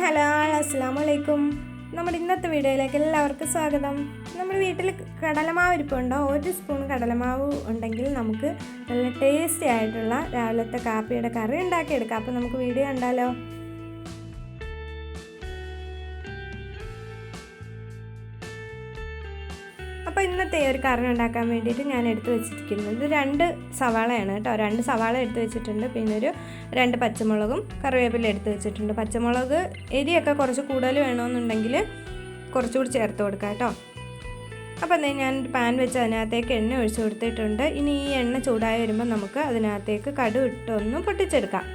Hello അസ്സലാമു അലൈക്കും. നമ്മുടെ ഇന്നത്തെ വീഡിയോയിലേക്ക് എല്ലാവർക്കും സ്വാഗതം. നമ്മുടെ വീട്ടിൽ കടലമാവ് ഇരിപ്പുണ്ടോ? 1 സ്പൂൺ കടലമാവ് ഉണ്ടെങ്കിൽ നമുക്ക് നല്ല ടേസ്റ്റി ആയിട്ടുള്ള രാവിലത്തെ കാപ്പിയുടെ കറി ഉണ്ടാക്കിയെടുക്കാം. അപ്പോൾ നമുക്ക് വീഡിയോ കണ്ടാലോ? അപ്പോൾ ഇന്നത്തെ ഒരു കറി ഉണ്ടാക്കാൻ വേണ്ടിയിട്ട് ഞാൻ എടുത്ത് വെച്ചിരിക്കുന്നത് 2 സവാളയാണ് കേട്ടോ. 2 സവാള എടുത്ത് വെച്ചിട്ടുണ്ട്. പിന്നെ ഒരു 2 പച്ചമുളകും കറിവേപ്പില എടുത്ത് വെച്ചിട്ടുണ്ട്. പച്ചമുളക് എരിയൊക്കെ കുറച്ച് കൂടുതൽ വേണമെന്നുണ്ടെങ്കിൽ കുറച്ചുകൂടി ചേർത്ത് കൊടുക്കാം കേട്ടോ. അപ്പോൾ ഞാൻ പാൻ വെച്ച് അതിനകത്തേക്ക് എണ്ണ ഒഴിച്ച് കൊടുത്തിട്ടുണ്ട്. ഇനി ഈ എണ്ണ ചൂടായി വരുമ്പോൾ നമുക്ക് അതിനകത്തേക്ക് കടുക് ഇട്ടൊന്ന് പൊട്ടിച്ചെടുക്കാം.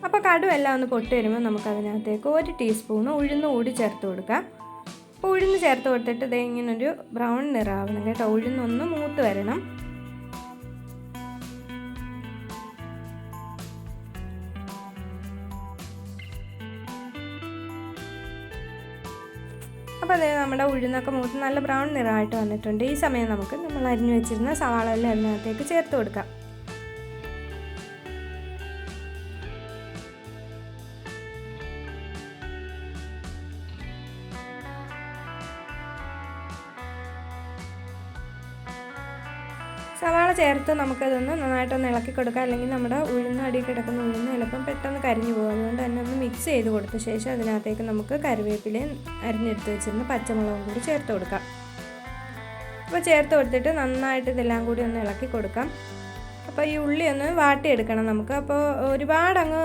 അപ്പോൾ കടുവെല്ലാം ഒന്ന് പൊട്ടി വരുമ്പോൾ നമുക്കതിനകത്തേക്ക് 1 ടീസ്പൂൺ ഉഴുന്ന് കൂടി ചേർത്ത് കൊടുക്കാം. അപ്പോൾ ഉഴുന്ന് ചേർത്ത് കൊടുത്തിട്ട് ഇത് ഇങ്ങനൊരു ബ്രൗൺ നിറാവണം കേട്ടോ. ഉഴുന്നൊന്ന് മൂത്ത് വരണം. അപ്പോൾ അത് നമ്മുടെ ഉഴുന്നൊക്കെ മൂത്ത് നല്ല ബ്രൗൺ നിറമായിട്ട് വന്നിട്ടുണ്ട്. ഈ സമയം നമുക്ക് നമ്മൾ അരിഞ്ഞു വെച്ചിരുന്ന സവാള എല്ലാം അതിനകത്തേക്ക് ചേർത്ത് കൊടുക്കാം. സവാള ചേർത്ത് നമുക്കതൊന്ന് നന്നായിട്ടൊന്ന് ഇളക്കി കൊടുക്കാം. അല്ലെങ്കിൽ നമ്മുടെ ഉഴുന്ന് അടി കിടക്കുന്ന ഉഴുന്ന് ചിലപ്പം പെട്ടെന്ന് കരിഞ്ഞു പോകും. അതുകൊണ്ട് തന്നെ ഒന്ന് മിക്സ് ചെയ്ത് കൊടുത്ത ശേഷം അതിനകത്തേക്ക് നമുക്ക് കറിവേപ്പിലയും അരിഞ്ഞെടുത്ത് വെച്ചിരുന്ന പച്ചമുളകും കൂടി ചേർത്ത് കൊടുക്കാം. അപ്പോൾ ചേർത്ത് കൊടുത്തിട്ട് നന്നായിട്ട് ഇതെല്ലാം കൂടി ഒന്ന് ഇളക്കി കൊടുക്കാം. അപ്പോൾ ഈ ഉള്ളി ഒന്ന് വാട്ടിയെടുക്കണം നമുക്ക്. അപ്പോൾ ഒരുപാടങ്ങ്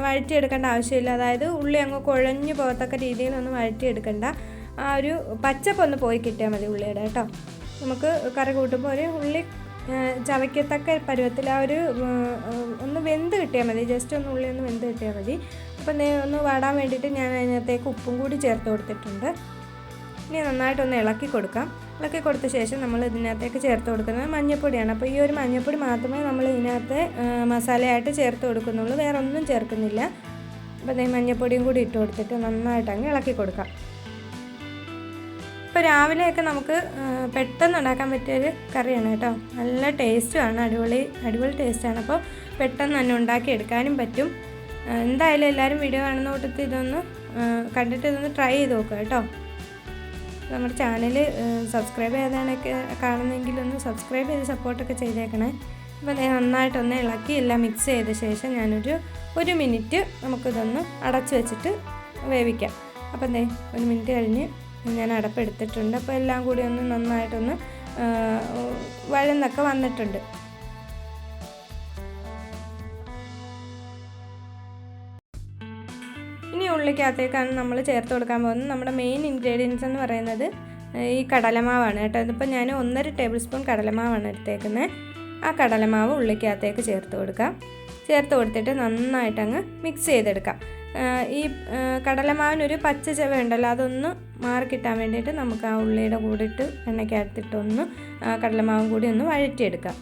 വഴറ്റിയെടുക്കേണ്ട ആവശ്യമില്ല. അതായത് ഉള്ളി അങ്ങ് കുഴഞ്ഞു പോകത്തക്ക രീതിയിലൊന്ന് വഴറ്റിയെടുക്കേണ്ട. ആ ഒരു പച്ചപ്പൊന്ന് പോയി കിട്ടിയാൽ മതി ഉള്ളിയുടെ കേട്ടോ. നമുക്ക് കറി കൂട്ടുമ്പോൾ ഒരു ഉള്ളി ചവയ്ക്കത്തക്ക പരുവത്തിൽ ആ ഒരു ഒന്ന് വെന്ത് കിട്ടിയാൽ മതി. ജസ്റ്റ് ഒന്ന് ഉള്ളി ഒന്ന് വെന്ത് കിട്ടിയാൽ മതി. അപ്പം ഒന്ന് വാടാൻ വേണ്ടിയിട്ട് ഞാൻ അതിനകത്തേക്ക് ഉപ്പും കൂടി ചേർത്ത് കൊടുത്തിട്ടുണ്ട്. ഇനി നന്നായിട്ടൊന്ന് ഇളക്കി കൊടുക്കാം. ഇളക്കി കൊടുത്ത ശേഷം നമ്മൾ ഇതിനകത്തേക്ക് ചേർത്ത് കൊടുക്കുന്നത് മഞ്ഞൾപ്പൊടിയാണ്. അപ്പോൾ ഈ ഒരു മഞ്ഞൾപ്പൊടി മാത്രമേ നമ്മൾ ഇതിനകത്ത് മസാലയായിട്ട് ചേർത്ത് കൊടുക്കുന്നുള്ളൂ, വേറെ ഒന്നും ചേർക്കുന്നില്ല. അപ്പോൾ മഞ്ഞൾപ്പൊടിയും കൂടി ഇട്ട് കൊടുത്തിട്ട് നന്നായിട്ട് അങ്ങ് ഇളക്കി കൊടുക്കാം. ഇപ്പോൾ രാവിലെയൊക്കെ നമുക്ക് പെട്ടെന്ന് ഉണ്ടാക്കാൻ പറ്റിയൊരു കറിയാണ് കേട്ടോ. നല്ല ടേസ്റ്റുമാണ്, അടിപൊളി ടേസ്റ്റാണ്. അപ്പോൾ പെട്ടെന്ന് തന്നെ ഉണ്ടാക്കിയെടുക്കാനും പറ്റും. എന്തായാലും എല്ലാവരും വീഡിയോ കാണുന്ന കൂട്ടത്തിൽ ഇതൊന്ന് കണ്ടിട്ട് ഇതൊന്ന് ട്രൈ ചെയ്ത് നോക്കുക കേട്ടോ. നമ്മുടെ ചാനൽ സബ്സ്ക്രൈബ് ചെയ്താണൊക്കെ കാണുന്നെങ്കിൽ ഒന്ന് സബ്സ്ക്രൈബ് ചെയ്ത് സപ്പോർട്ടൊക്കെ ചെയ്തേക്കണേ. അപ്പോൾ നന്നായിട്ടൊന്ന് ഇളക്കി എല്ലാം മിക്സ് ചെയ്ത ശേഷം ഞാനൊരു 1 മിനിറ്റ് നമുക്കിതൊന്ന് അടച്ചു വെച്ചിട്ട് വേവിക്കാം. അപ്പം 1 മിനിറ്റ് കഴിഞ്ഞ് ഞാൻ അടപ്പെടുത്തിട്ടുണ്ട്. അപ്പോൾ എല്ലാം കൂടി ഒന്ന് നന്നായിട്ടൊന്ന് വഴന്നൊക്കെ വന്നിട്ടുണ്ട്. ഇനി ഉള്ളിക്കകത്തേക്കാണ് നമ്മൾ ചേർത്ത് കൊടുക്കാൻ പോകുന്നത്. നമ്മുടെ മെയിൻ ഇൻഗ്രീഡിയൻസ് എന്ന് പറയുന്നത് ഈ കടലമാവാണ് കേട്ടോ. ഇതിപ്പോൾ ഞാൻ 1.5 ടേബിൾ സ്പൂൺ കടലമാവാണ് എടുത്തേക്കുന്നത്. ആ കടലമാവ് ഉള്ളിക്കകത്തേക്ക് ചേർത്ത് കൊടുക്കാം. ചേർത്ത് കൊടുത്തിട്ട് നന്നായിട്ടങ്ങ് മിക്സ് ചെയ്തെടുക്കാം. ഈ കടലമാവിനൊരു പച്ച ചവ ഉണ്ടല്ലോ, അതൊന്ന് മാറിക്കിട്ടാൻ വേണ്ടിയിട്ട് നമുക്ക് ആ ഉള്ളിയുടെ കൂടെ ഇട്ട് എണ്ണയ്ക്കകത്തിട്ടൊന്ന് കടലമാവും കൂടി ഒന്ന് വഴറ്റിയെടുക്കാം.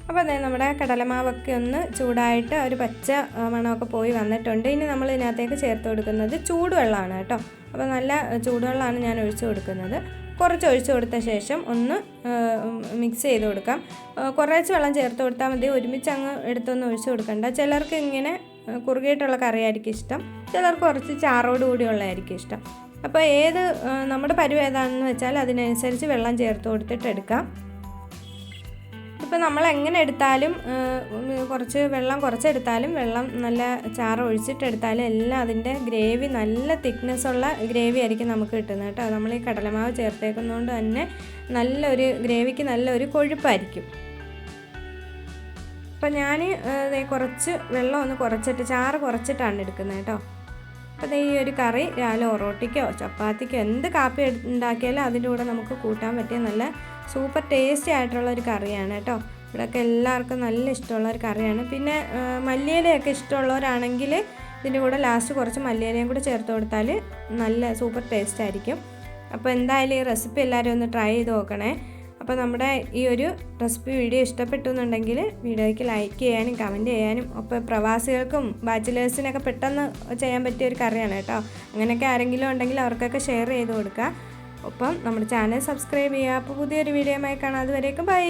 അപ്പോൾ നമ്മുടെ കടലമാവൊക്കെ ഒന്ന് ചൂടായിട്ട് ഒരു പച്ച മണമൊക്കെ പോയി വന്നിട്ടുണ്ട്. ഇനി നമ്മൾ ഇതിനകത്തേക്ക് ചേർത്ത് കൊടുക്കുന്നത് ചൂടുവെള്ളമാണ് കേട്ടോ. അപ്പോൾ നല്ല ചൂടുവെള്ളമാണ് ഞാൻ ഒഴിച്ചു കൊടുക്കുന്നത്. കുറച്ച് ഒഴിച്ചു കൊടുത്ത ശേഷം ഒന്ന് മിക്സ് ചെയ്ത് കൊടുക്കാം. കുറച്ച് വെള്ളം ചേർത്ത് കൊടുത്താൽ മതി, ഒരുമിച്ച് അങ്ങ് എടുത്തൊന്ന് ഒഴിച്ചു കൊടുക്കണ്ട. ചിലർക്ക് ഇങ്ങനെ കുറുകിയിട്ടുള്ള കറിയായിരിക്കും ഇഷ്ടം, ചിലർക്ക് കുറച്ച് ചാറോട് കൂടിയുള്ളതായിരിക്കും ഇഷ്ടം. അപ്പോൾ നമ്മുടെ പരുവം ഏതാണെന്ന് വെച്ചാൽ അതിനനുസരിച്ച് വെള്ളം ചേർത്ത് കൊടുത്തിട്ട് എടുക്കാം. ഇപ്പോൾ നമ്മൾ എങ്ങനെ എടുത്താലും കുറച്ച് വെള്ളം കുറച്ചെടുത്താലും വെള്ളം നല്ല ചാറ് ഒഴിച്ചിട്ടെടുത്താലും എല്ലാം അതിൻ്റെ ഗ്രേവി നല്ല തിക്നെസ്സുള്ള ഗ്രേവി ആയിരിക്കും നമുക്ക് കിട്ടുന്നത് കേട്ടോ. നമ്മൾ ഈ കടലമാവ് ചേർത്തേക്കുന്നതുകൊണ്ട് തന്നെ നല്ലൊരു ഗ്രേവിക്ക് നല്ലൊരു കൊഴുപ്പായിരിക്കും. അപ്പോൾ ഞാൻ കുറച്ച് വെള്ളം ഒന്ന് കുറച്ചിട്ട് ചാറ് കുറച്ചിട്ടാണ് എടുക്കുന്നത് കേട്ടോ. അപ്പോൾ ഈ ഒരു കറി രാവിലെ ഒറോട്ടിക്കോ ചപ്പാത്തിക്കോ എന്ത് കാപ്പി ഉണ്ടാക്കിയാലും അതിൻ്റെ കൂടെ നമുക്ക് കൂട്ടാൻ പറ്റിയ നല്ല സൂപ്പർ ടേസ്റ്റി ആയിട്ടുള്ള ഒരു കറിയാണ് കേട്ടോ. ഇവിടെയൊക്കെ എല്ലാവർക്കും നല്ല ഇഷ്ടമുള്ള ഒരു കറിയാണ്. പിന്നെ മല്ലിയിലയൊക്കെ ഇഷ്ടമുള്ളവരാണെങ്കിൽ ഇതിൻ്റെ കൂടെ ലാസ്റ്റ് കുറച്ച് മല്ലിയിലയും കൂടെ ചേർത്ത് കൊടുത്താൽ നല്ല സൂപ്പർ ടേസ്റ്റ് ആയിരിക്കും. അപ്പോൾ എന്തായാലും ഈ റെസിപ്പി എല്ലാവരും ഒന്ന് ട്രൈ ചെയ്ത് നോക്കണേ. അപ്പോൾ നമ്മുടെ ഈ ഒരു റെസിപ്പി വീഡിയോ ഇഷ്ടപ്പെട്ടു എന്നുണ്ടെങ്കിൽ വീഡിയോയ്ക്ക് ലൈക്ക് ചെയ്യാനും കമൻറ്റ് ചെയ്യാനും, ഒപ്പം പ്രവാസികൾക്കും ബാച്ചിലേഴ്സിനൊക്കെ പെട്ടെന്ന് ചെയ്യാൻ പറ്റിയ ഒരു കറിയാണ് കേട്ടോ. അങ്ങനെയൊക്കെ ആരെങ്കിലും ഉണ്ടെങ്കിൽ അവർക്കൊക്കെ ഷെയർ ചെയ്ത് കൊടുക്കുക. ഒപ്പം നമ്മുടെ ചാനൽ സബ്സ്ക്രൈബ് ചെയ്യുക. അപ്പോൾ പുതിയൊരു വീഡിയോയുമായി കാണാം. അതുവരേക്കും ബൈ.